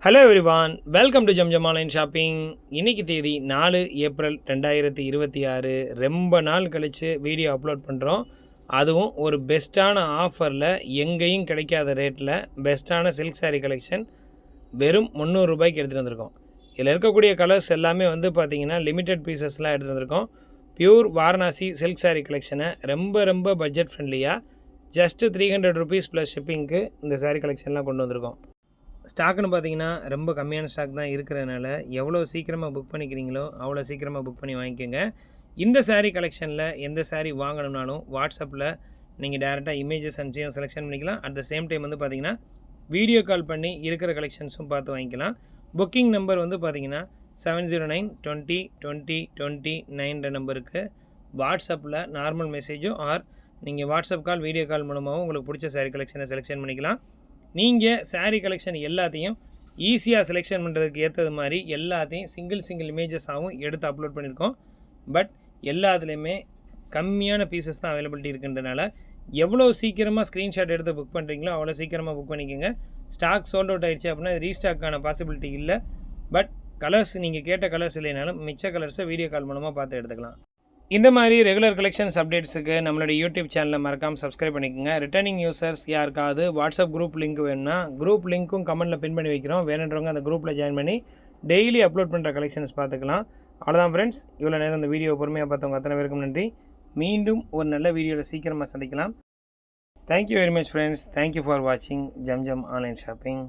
Hello everyone, welcome to Zamzam online shopping. இன்றைக்கி தேதி 4 April 2026. ரொம்ப நாள் கழித்து வீடியோ அப்லோட் பண்ணுறோம். அதுவும் ஒரு பெஸ்ட்டான ஆஃபரில், எங்கேயும் கிடைக்காத ரேட்டில் பெஸ்ட்டான சில்க் சாரீ கலெக்ஷன் வெறும் 300 ரூபாய்க்கு எடுத்துகிட்டு வந்திருக்கோம். இதில் இருக்கக்கூடிய கலர்ஸ் எல்லாமே பார்த்திங்கன்னா லிமிட்டட் பீசஸ்லாம் எடுத்துகிட்டு வந்திருக்கோம். பியூர் வாரணாசி சில்க் சாரீ கலெக்ஷனை ரொம்ப பட்ஜெட் ஃப்ரெண்ட்லியாக ஜஸ்ட்டு 300 ருபீஸ் ப்ளஸ் ஷிப்பிங்க்கு இந்த சாரீ கலெக்ஷன்லாம் கொண்டு வந்திருக்கோம். ஸ்டாக்குன்னு பார்த்தீங்கன்னா ரொம்ப கம்மியான ஸ்டாக் தான் இருக்கிறதுனால எவ்வளோ சீக்கிரமாக புக் பண்ணிக்கிறீங்களோ அவ்வளோ சீக்கிரமாக புக் பண்ணி வாங்கிக்கோங்க. இந்த சாரீ கலெக்ஷனில் எந்த சாரீ வாங்கணும்னாலும் வாட்ஸ்அப்பில் நீங்கள் டேரெக்டாக இமேஜஸ் அனுப்பிச்சியும் செலெக்ஷன் பண்ணிக்கலாம். அட் த சேம் டைம் பார்த்தீங்கன்னா வீடியோ கால் பண்ணி இருக்கிற கலெக்ஷன்ஸும் பார்த்து வாங்கிக்கலாம். புக்கிங் நம்பர் பார்த்தீங்கன்னா 709202020 நம்பருக்கு வாட்ஸ்அப்பில் நார்மல் மெசேஜோ ஆர் நீங்கள் வாட்ஸ்அப் கால் வீடியோ கால் மூலமாகவும் உங்களுக்கு பிடிச்ச சாரீ கலெக்ஷனை செலெக்ஷன் பண்ணிக்கலாம். நீங்கள் சாரீ கலெக்ஷன் எல்லாத்தையும் ஈஸியாக செலெக்ஷன் பண்ணுறதுக்கு ஏற்றது மாதிரி எல்லாத்தையும் சிங்கிள் இமேஜஸாகவும் எடுத்து அப்லோட் பண்ணியிருக்கோம். பட் எல்லாத்துலேயுமே கம்மியான பீசஸ் தான் அவைலபிலிட்டி இருக்குன்றனால எவ்வளோ சீக்கிரமாக ஸ்க்ரீன்ஷாட் எடுத்து புக் பண்ணுறீங்களோ அவ்வளோ சீக்கிரமாக புக் பண்ணிக்கோங்க. ஸ்டாக் சோல்ட் அவுட் ஆகிடுச்சு அப்படின்னா ரீஸ்டாக்கான பாசிபிலிட்டி இல்லை. பட் கலர்ஸ் நீங்கள் கேட்ட கலர்ஸ் இல்லைனாலும் மிச்ச கலர்ஸை வீடியோ கால் மூலமாக பார்த்து எடுத்துக்கலாம். இந்த மாதிரி ரெகுலர் கலெக்ஷன்ஸ் அப்டேட்ஸுக்கு நம்மளுடைய யூடியூப் சேனலை மறக்காமல் சப்ஸ்கிரைப் பண்ணிக்கோங்க. ரிட்டர்னிங் யூசர்ஸ் யாருக்காவது வாட்ஸ்அப் குரூப் லிங்க் வேணும்னா குரூப் லிங்க்கும் கமெண்ட்டில் பின் பண்ணி வைக்கிறோம். வேணுன்றவங்க அந்த குரூப்பில் ஜாயின் பண்ணி டெய்லி அப்லோட் பண்ணுற கலெக்ஷன்ஸ் பார்த்துக்கலாம். அவ்வளோதான் ஃப்ரெண்ட்ஸ், இவ்வளோ நேரம் இந்த வீடியோ பொறுமையாக பார்த்தவங்க அத்தனை பேருக்கும் நன்றி. மீண்டும் ஒரு நல்ல வீடியோவில் சீக்கிரமாக சந்திக்கலாம். Thank you very much friends. Thank you for வாட்சிங் ஜம்ஜம் ஆன்லைன் ஷாப்பிங்.